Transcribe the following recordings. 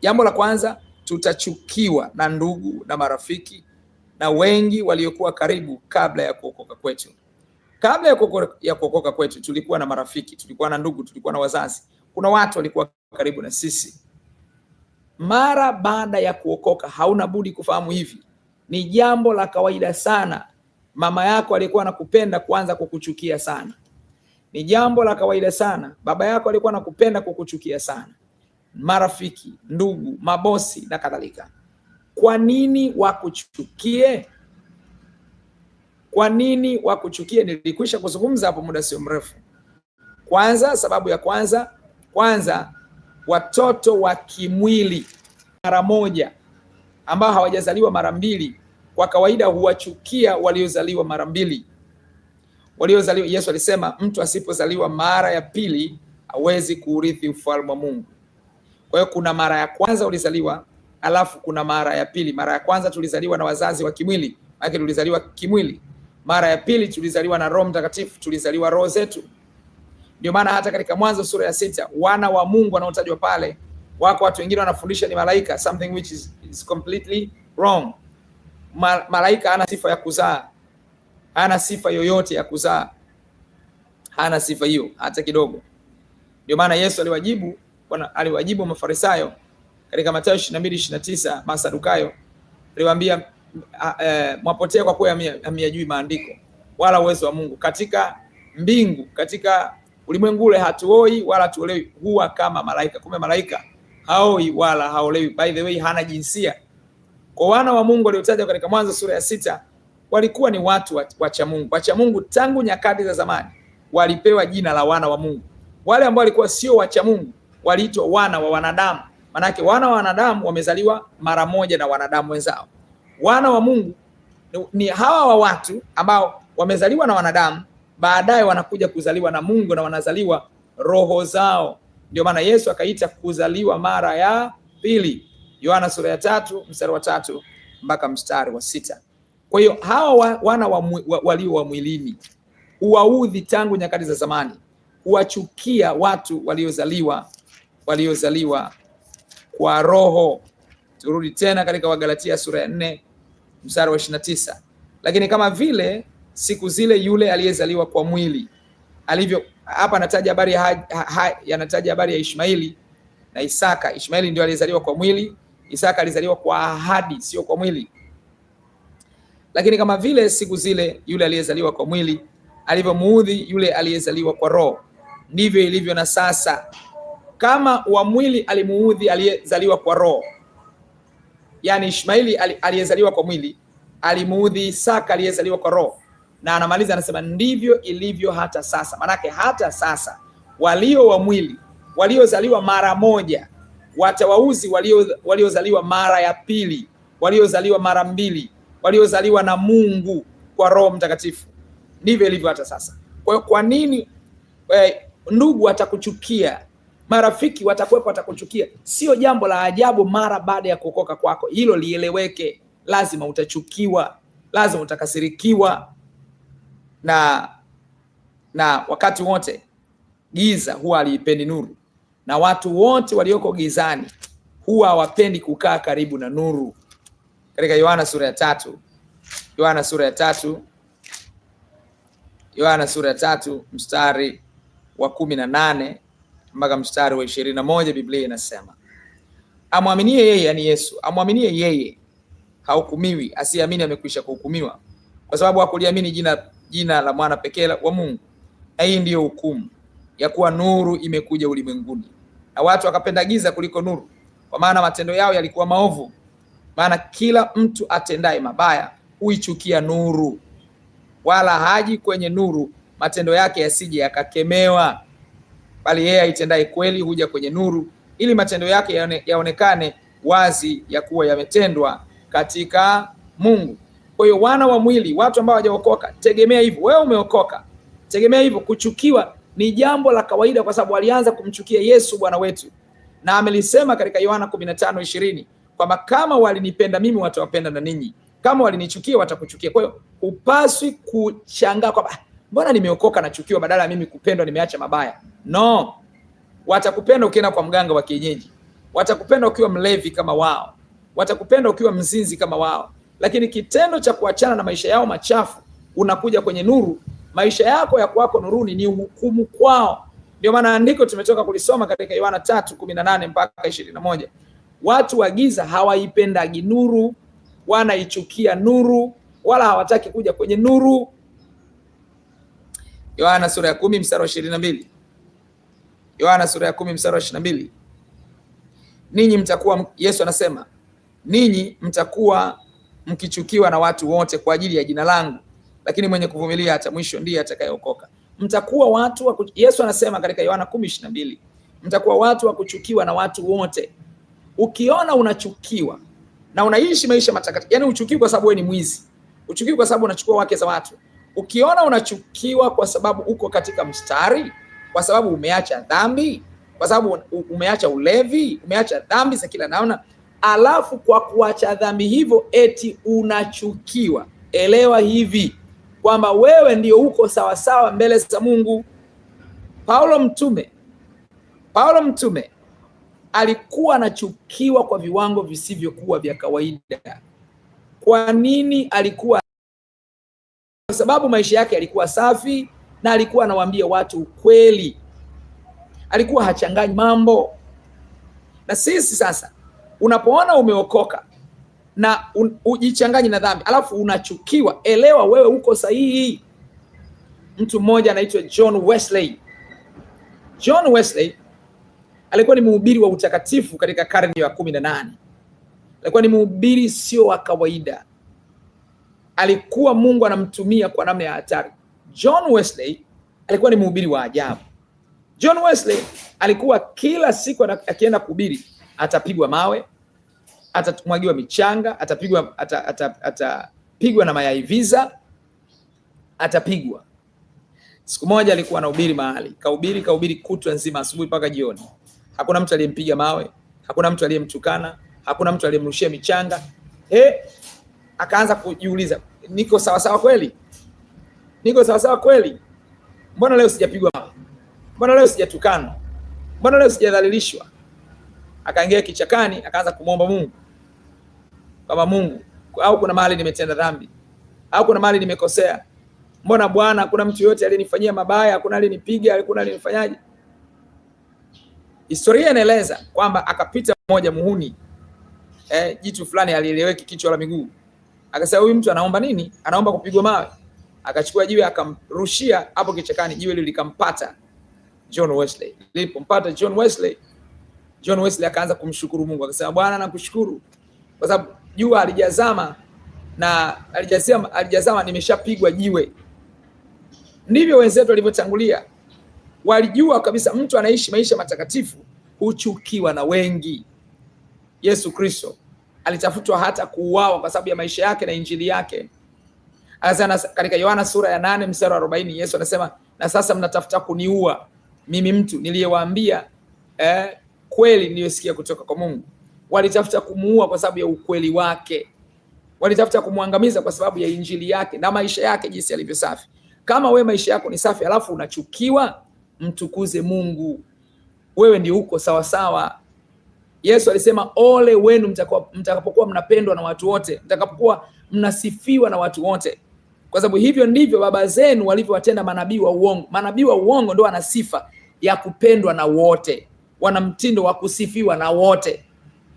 Jambo la kwanza, tutachukiwa na ndugu na marafiki na wengi waliokuwa karibu kabla ya kuokoka kwetu. Kabla ya kuokoka kwetu tulikuwa na marafiki, tulikuwa na ndugu, tulikuwa na wazazi. Kuna watu walikuwa karibu na sisi. Mara baada ya kuokoka, hauna budi kufahamu hivi. Ni jambo la kawaida sana mama yako alikuwa anakupenda kuanza kukuchukia sana. Ni jambo la kawaida sana baba yako alikuwa anakupenda kukuchukia sana. Marafiki, ndugu, mabosi na kadhalika. Kwa nini wakuchukie? Kwa nini wakuchukie? Nilikwisha kuzungumza hapo muda sio mrefu. Kwanza, sababu ya kwanza, watoto wa kimwili mara moja ambao hawajazaliwa mara mbili kwa kawaida huwachukia waliozaliwa mara mbili. Yesu alisema mtu asipozaliwa mara ya pili hawezi kuurithi ufalme wa Mungu. Kwa hiyo kuna mara ya kwanza ulizaliwa, alafu kuna mara ya pili. Mara ya kwanza tulizaliwa na wazazi wa kimwili, maana tulizaliwa kimwili. Mara ya pili tulizaliwa na Roho Mtakatifu, tulizaliwa roho zetu. Ndio maana hata katika Mwanzo sura ya 6 wana wa Mungu wanaotajwa pale, wako watu wengine wanafundisha ni malaika, something which is completely wrong. Malaika hana sifa ya kuzaa, hana sifa yoyote ya kuzaa, hana sifa hiyo hata kidogo. Ndio maana Yesu aliwajibu Mafarisayo katika Mathayo 22:29, Masadukayo aliwaambia mwapotea kwa kuwa hamyajui maandiko wala uwezo wa Mungu. Katika mbingu, katika ulimwengu ule hatuoi wala hatuolewi, huwa kama malaika. Kumbe malaika haoi wala haolewi. By the way, hana jinsia. Kwa wana wa Mungu waliotajwa katika Mwanzo sura ya 6 walikuwa ni watu wacha Mungu. Wacha Mungu tangu nyakati za zamani walipewa jina la wana wa Mungu. Wale ambao walikuwa sio wacha Mungu waliitwa wana wa wanadamu. Manake wana wa wanadamu wamezaliwa mara moja na wanadamu wenzao. Wana wa Mungu ni hawa wa watu ambao wamezaliwa na wanadamu, baadaye wanakuja kuzaliwa na Mungu na wanazaliwa roho zao. Ndio maana Yesu akaita kuzaliwa mara ya pili. Yohana sura ya 3 mstari wa 3 mpaka mstari wa 6. Kwa hiyo hawa wana walio wa mwilini huwaudhi tangu nyakati za zamani, huwachukia watu waliozaliwa kwa roho. Turudi tena katika Wagalatia sura ya 4 mstari wa 29. Lakini kama vile siku zile yule aliyezaliwa kwa mwili alivyo. Hapa anataja habari ya Ishmaeli na Isaka. Ishmaeli ndio aliyezaliwa kwa mwili, Isaka alizaliwa kwa ahadi, sio kwa mwili. Lakini kama vile siku zile yule aliyezaliwa kwa mwili alivyomuudhi yule aliyezaliwa kwa roho, ndivyo ilivyo na sasa. Kama wa mwili alimuudhi aliyezaliwa kwa roho, yani Ishmaeli aliyezaliwa kwa mwili alimuudhi Isaka aliyezaliwa kwa roho, na anamaliza anasema ndivyo ilivyo hata sasa. Manake hata sasa walio wa mwili waliozaliwa mara moja watawauzi waliozaliwa mara ya pili, waliozaliwa mara mbili, waliozaliwa na Mungu kwa Roho Mtakatifu. Ndivyo ilivyo hata sasa. Kwa hiyo kwa nini ndugu watakuchukia, marafiki watakuwepo watakuchukia? Sio jambo la ajabu mara baada ya kuokoka kwako. Hilo lieleweke. Lazima utachukiwa, lazima utakasirikiwa, na wakati wote giza huwa halipendi nuru, na watu wote walioko gizani huwa hawapendi kukaa karibu na nuru. Katika Yohana sura ya 3 mstari wa 18 mpaka mstari wa 21, Biblia inasema amwaminie yeye, yani Yesu, amwaminie yeye hahukumiwi, asiamini amekwisha kuhukumiwa, kwa sababu hakuliamini jina la mwana pekee wa Mungu. Na hii ndiyo hukumu, ya kuwa nuru imekuja ulimwenguni, na watu wakapenda giza kuliko nuru, kwa maana matendo yao yalikuwa maovu. Maana kila mtu atendaye mabaya huichukia nuru, wala haji kwenye nuru matendo yake yasije yakakemewa. Bali yeye aitendaye kweli huja kwenye nuru, ili matendo yake yaonekane wazi ya kuwa yametendwa katika Mungu. Kwa hiyo wana wa mwili, watu ambao hawajaokoka, tegemea hivyo. Wewe umeokoka, tegemea hivyo. Kuchukiwa ni jambo la kawaida, kwa sababu walianza kumchukia Yesu Bwana wetu, na amelisema katika Yohana 15:20 kwamba kama walinipenda mimi watawapenda na ninyi, kama walinichukia watakuchukia. Kwa hiyo hupaswi kushangaa kwamba mbona nimeokoka nachukiwa, badala ya mimi kupendwa nimeacha mabaya. No, Watakupenda ukienda kwa mganga wa kienyeji, watakupenda ukiwa mlevi kama wao, watakupenda ukiwa mzinzi kama wao. Lakini kitendo cha kuachana na maisha yao machafu, unakuja kwenye nuru, maisha yako ya kwako nuruni, ni hukumu kwao. Ndio maana andiko tumetoka kulisoma katika Yohana 3:18 mpaka 21. Watu wa giza hawaipendagi nuru, wanaichukia nuru, wala hawataki kuja kwenye nuru. Yohana sura ya 10 mstari wa 22. Yohana sura ya 10 mstari wa 22. Ninyi mtakuwa, Yesu anasema, ninyi mtakuwa mkichukiwa na watu wote kwa ajili ya jina langu, lakini mwenye kuvumilia hata mwisho ndiye atakayeokoka. Mtakuwa watu wa, Yesu anasema katika Yohana 10:22, mtakuwa watu wa kuchukiwa na watu wote. Ukiona unachukiwa na unaishi maisha matakatifu, yani uchukiwi kwa sababu wewe ni mwizi, uchukiwi kwa sababu unachukua wake za watu. Ukiona unachukiwa kwa sababu uko katika mstari, kwa sababu umeacha dhambi, kwa sababu umeacha ulevi, umeacha dhambi za kila namna, alafu kwa kuacha dhambi hivyo eti unachukiwa, elewa hivi kwamba wewe ndio uko sawa sawa mbele za Mungu. Paulo mtume alikuwa anachukiwa kwa viwango visivyokuwa vya kawaida. Kwa nini alikuwa? Kwa sababu maisha yake yalikuwa safi na alikuwa anawaambia watu ukweli, alikuwa hachanganyi mambo. Na sisi sasa, unapoona umeokoka na ujichanganyi na dhambi alafu unachukiwa, elewa wewe uko sahihi. Mtu mmoja anaitwa John Wesley. John Wesley alikuwa ni mhubiri wa utakatifu katika karne ya 18. Alikuwa ni mhubiri sio wa kawaida, alikuwa Mungu anamtumia kwa namna ya hatari. John Wesley alikuwa ni mhubiri wa ajabu. John Wesley alikuwa kila siku akienda kuhubiri atapigwa mawe, atamwagiwa michanga, atapigwa na mayai visa, atapigwa. Siku moja alikuwa anahubiri mahali, kahubiri kutwa nzima, asubuhi mpaka jioni. Hakuna mtu aliyempiga mawe, hakuna mtu aliyemtukana, hakuna mtu aliyemrushia michanga. Akaanza kujiuliza, niko sawa sawa kweli? Niko sawa sawa kweli? Mbona leo sijapigwa mawe? Mbona leo sijatukana? Mbona leo sijadhalilishwa? Akaingia kichakani, akaanza kumwomba Mungu, kama Mungu, au kuna mahali nimetenda dhambi, au kuna mahali nimekosea. Mbona Bwana, kuna mtu yote alinifanyia mabaya, hakuna alinipiga, hakuna alinifanyaje? Historia inaeleza kwamba akapita mmoja muhuni, jitu fulani alieleweki kichwa la miguu. Akasema huyu mtu anaomba nini? Anaomba kupigwa mawe. Akachukua jiwe akamrushia hapo kichakani, jiwe lile likampata John Wesley. Lilipompata John Wesley akaanza kumshukuru Mungu. Akasema, Bwana nakushukuru kwa sababu jua alijazama na alijazama nimeshapigwa jiwe. Ndivyo wenzetu walivyotangulia. Walijua kabisa mtu anaishi maisha matakatifu huchukiwa na wengi. Yesu Kristo alitafutwa hata kuuawa kwa sababu ya maisha yake na injili yake. Anasema katika Yohana sura ya 8 mstari wa 40, Yesu anasema, na sasa mnatafuta kuniua mimi, mtu niliyewaambia kweli niliyosikia kutoka kwa Mungu. Walitafuta kumuua kwa sababu ya ukweli wake, walitafuta kumwangamiza kwa sababu ya injili yake na maisha yake jinsi yalivyo safi. Kama we maisha yako ni safi alafu unachukiwa, mtukuze Mungu, wewe ndio uko sawa sawa. Yesu alisema, ole wenu mtakapokuwa mnapendwa na watu wote, mtakapokuwa mnasifiwa na watu wote, kwa sababu hivyo ndivyo baba zenu walivyowatenda manabii wa uongo. Manabii wa uongo ndio wana sifa ya kupendwa na wote, wana mtindo wa kusifiwa na wote.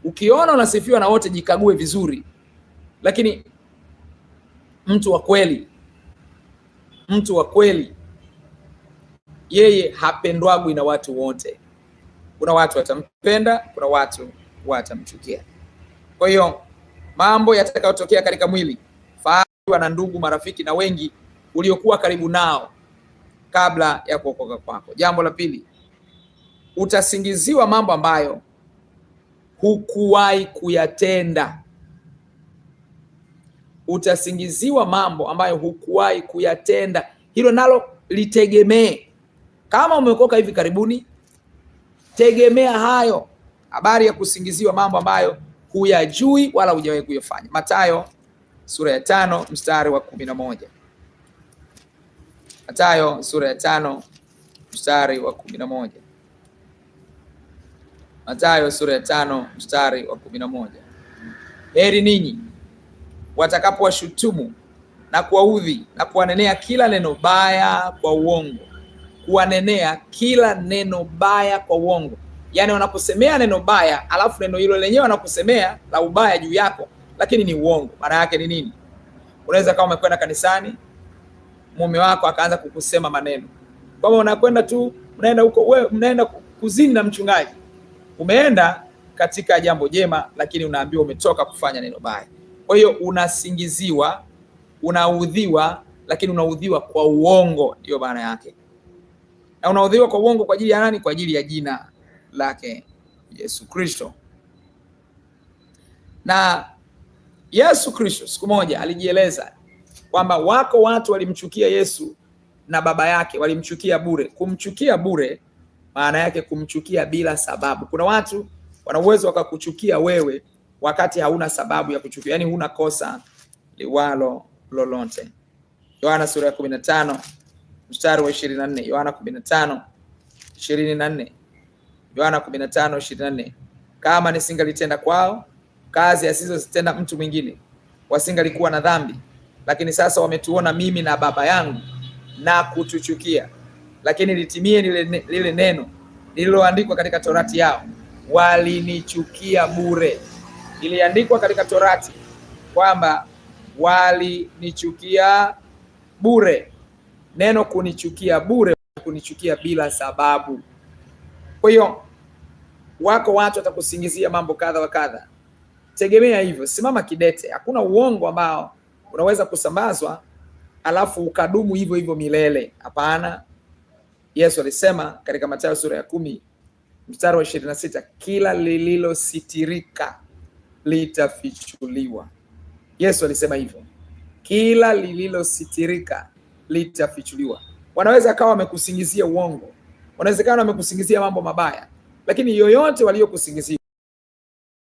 Ukiona unasifiwa na wote, jikague vizuri. Lakini mtu wa kweli yeye hapendwagwi na watu wote. Kuna watu watampenda, kuna watu watamchukia. Kwa hiyo mambo yatakayotokea katika mwili, fahamu na ndugu, marafiki na wengi uliokuwa karibu nao kabla ya kuokoka kwako. Jambo la pili, utasingiziwa mambo ambayo hukuwahi kuyatenda. Utasingiziwa mambo ambayo hukuwahi kuyatenda. Hilo nalo litegemee. Kama umeokoka hivi karibuni, tegemea hayo, habari ya kusingiziwa mambo ambayo huyajui wala hujawahi kuyafanya. Mathayo sura ya 5 mstari wa 11. Mathayo sura ya 5 mstari wa 11. Mathayo sura ya 5 mstari wa 11. Heri ninyi watakapowashutumu na kuwaudhi na kuwanenea kila neno baya kwa uongo. Kuwanenea kila neno baya kwa uongo. Yaani wanakusemea neno baya, alafu neno hilo lenyewe wanakusemea la ubaya juu yako, lakini ni uongo. Maana yake ni nini? Unaweza kama umekwenda kanisani, mume wako akaanza kukusema maneno. Kama unakwenda tu, unaenda huko, wewe mnaenda kuzini na mchungaji. Umeenda katika jambo jema, lakini unaambiwa umetoka kufanya neno baya. Kwa hiyo unasingiziwa, unaudhiwa, lakini unaudhiwa kwa uongo, ndio maana yake. Na unaudhiwa kwa uongo kwa ajili ya nani? Kwa ajili ya jina lake Yesu Kristo. Na Yesu Kristo siku moja alijieleza kwamba wako watu walimchukia Yesu na baba yake, walimchukia bure. Kumchukia bure maana yake kumchukia bila sababu. Kuna watu wana uwezo wakakuchukia wewe wakati hauna sababu ya kuchukia, yani huna kosa liwalo lolote. Yohana sura ya 15 mstari wa 24. Yohana 15:24. Yohana 15:24. Kama nisingalitenda kwao kazi asizozitenda mtu mwingine, wasingalikuwa na dhambi, lakini sasa wametuona mimi na Baba yangu na kutuchukia. Lakini litimie lile neno lililoandikwa katika Torati yao, walinichukia bure. Iliandikwa katika Torati kwamba walinichukia bure. Neno kunichukia bure, kunichukia bila sababu. Kwa hiyo wako watu watakusingizia mambo kadha wa kadha. Tegemea hivyo, simama kidete. Hakuna uongo ambao unaweza kusambazwa alafu ukadumu hivyo hivyo milele. Hapana. Yesu alisema katika Mathayo sura ya 10 mstari wa 26, kila lililositirika litafichuliwa. Yesu alisema hivyo. Kila lililositirika litafichuliwa. Wanaweza kawa wamekusingizia uongo, wanawezekana wamekusingizia mambo mabaya, lakini yoyote waliokusingizia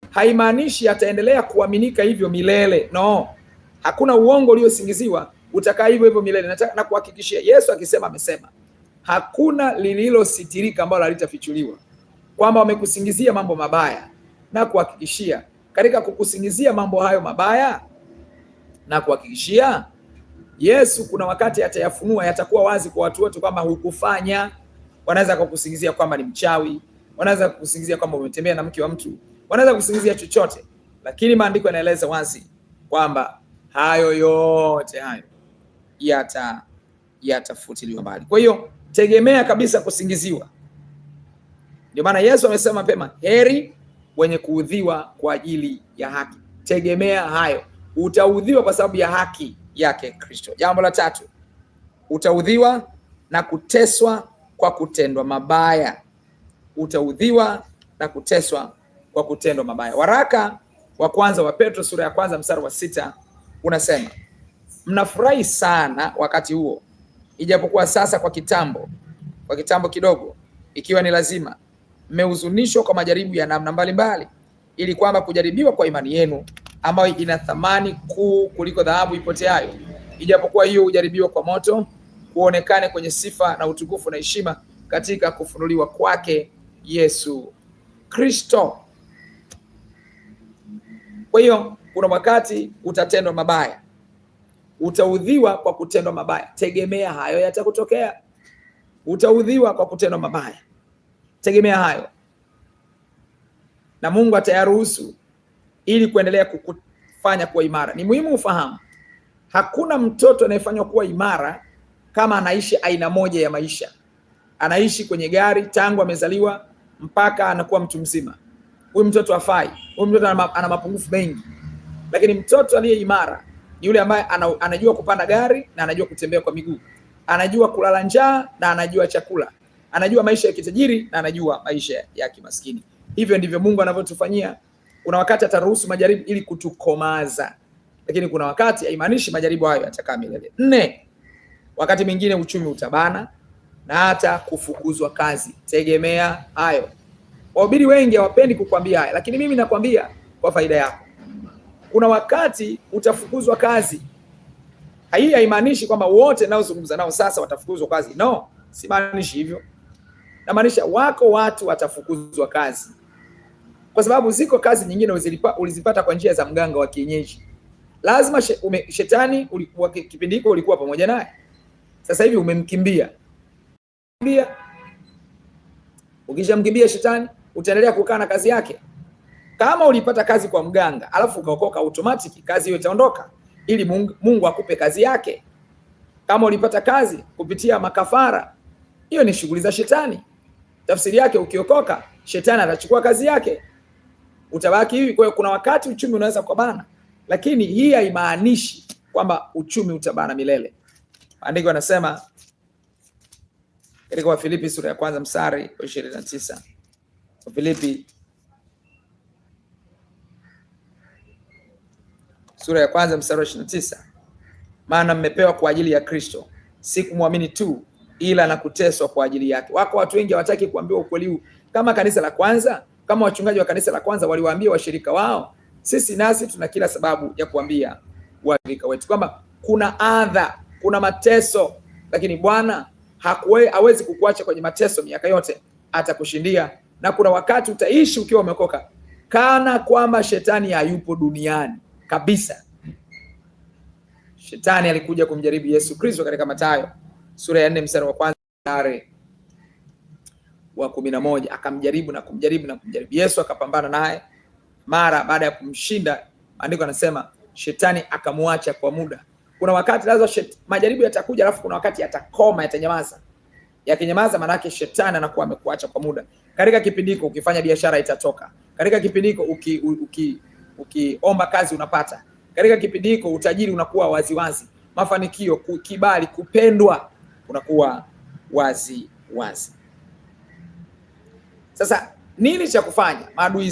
haimaanishi ataendelea kuaminika hivyo milele. No, hakuna uongo uliosingiziwa utakaa hivyo hivyo milele. Nataka kuhakikishia, Yesu akisema amesema hakuna lililositirika ambalo halitafichuliwa. Kwamba wamekusingizia mambo mabaya, na kuhakikishia katika kukusingizia mambo hayo mabaya, na kuhakikishia Yesu kuna wakati atayafunua, yatakuwa wazi kwa watu wote kwamba hukufanya. Wanaweza kukusingizia kwamba ni mchawi, wanaweza kukusingizia kwamba umetembea na mke wa mtu, wanaweza kukusingizia chochote, lakini maandiko yanaeleza wazi kwamba hayo yote hayo yatafutiliwa mbali. Kwa hiyo tegemea kabisa kusingiziwa. Ndio maana Yesu amesema mapema, heri wenye kuudhiwa kwa ajili ya haki. Tegemea hayo. Utaudhiwa kwa sababu ya haki yake Kristo. Jambo la 3, utaudhiwa na kuteswa kwa kutendwa mabaya. Utaudhiwa na kuteswa kwa kutendwa mabaya. Waraka wa kwanza wa Petro sura ya 1 mstari wa 6 unasema, mnafurahi sana wakati huo, ijapokuwa sasa kwa kitambo kidogo, ikiwa ni lazima, mmehuzunishwa kwa majaribu ya namna mbalimbali, ili kwamba kujaribiwa kwa imani yenu ambayo ina thamani kuu kuliko dhahabu ipoteayo, ijapokuwa hiyo hujaribiwa kwa moto, kuonekane kwenye sifa na utukufu na heshima katika kufunuliwa kwake Yesu Kristo. Kwa hiyo kuna wakati utatendwa mabaya, utaudhiwa kwa kutendwa mabaya. Tegemea hayo yatakutokea. Utaudhiwa kwa kutendwa mabaya, tegemea hayo, na Mungu atayaruhusu ili kuendelea kukufanya kuwa imara. Ni muhimu ufahamu, hakuna mtoto anayefanywa kuwa imara kama anaishi aina moja ya maisha. Anaishi kwenye gari tangu amezaliwa mpaka anakuwa mtu mzima. Huyu mtoto hafai. Huyu mtoto ana mapungufu mengi. Lakini mtoto aliye imara ni yule ambaye anajua kupanda gari na anajua kutembea kwa miguu. Anajua kulala njaa na anajua chakula. Anajua maisha ya kitajiri na anajua maisha ya kimaskini. Hivyo ndivyo Mungu anavyotufanyia. Kuna wakati ataruhusu majaribu ili kutukomaza, lakini kuna wakati haimaanishi majaribu hayo yatakaa milele. 4, wakati mwingine uchumi utabana na hata kufukuzwa kazi. Tegemea hayo. Wahubiri wengi hawapendi kukwambia haya, lakini mimi nakwambia kwa faida yako. Kuna wakati utafukuzwa kazi. Hii haimaanishi kwamba wote naozungumza nao sasa watafukuzwa kazi. No, simaanishi hivyo. Namaanisha wako watu watafukuzwa kazi. kwa sababu ziko kazi nyingine ulizipata kwa njia za mganga wa kienyeji. Lazima shetani kipindi hiko ulikuwa pamoja naye, sasa hivi umemkimbia. Ukishamkimbia shetani, utaendelea kukaa na kazi yake. Kama ulipata kazi kwa mganga alafu ukaokoka, automatic kazi hiyo itaondoka, ili Mungu akupe kazi yake. Kama ulipata kazi kupitia makafara, hiyo ni shughuli za shetani. Tafsiri yake, ukiokoka shetani atachukua kazi yake, utabaki hivi. Kwa hiyo kuna wakati uchumi unaweza kubana, lakini hii haimaanishi kwamba uchumi utabana milele. Maandiko yanasema katika Wafilipi sura ya 1 mstari wa 29. Wafilipi sura ya 1 mstari wa 29. Maana mmepewa kwa ajili ya Kristo, si kumwamini tu, ila na kuteswa kwa ajili yake. Wako watu wengi hawataki kuambiwa ukweli huu. Kama kanisa la kwanza, kama wachungaji wa kanisa la kwanza waliwaambia washirika wao, sisi nasi tuna kila sababu ya kuambia washirika wetu kwamba kuna adha, kuna mateso, lakini Bwana hawezi kukuacha kwenye mateso miaka yote, atakushindia. Na kuna wakati utaishi ukiwa umeokoka kana kwamba shetani hayupo duniani kabisa. Shetani alikuja kumjaribu Yesu Kristo katika Mathayo sura ya 4 mstari wa 1 mstari wa 11. Akamjaribu na kumjaribu na kumjaribu. Yesu akapambana naye. Mara baada ya kumshinda, maandiko yanasema shetani akamwacha kwa muda. Kuna wakati lazima majaribu yatakuja, alafu kuna wakati yatakoma, yatanyamaza. Yakinyamaza maana yake shetani anakuwa amekuacha kwa muda. Katika kipindi hiko ukifanya biashara itatoka. Katika kipindi hiko ukiomba kazi unapata. Katika kipindi hiko utajiri unakuwa waziwazi. Mafanikio, kibali, kupendwa unakuwa wazi wazi. Sasa nini cha kufanya? Maadui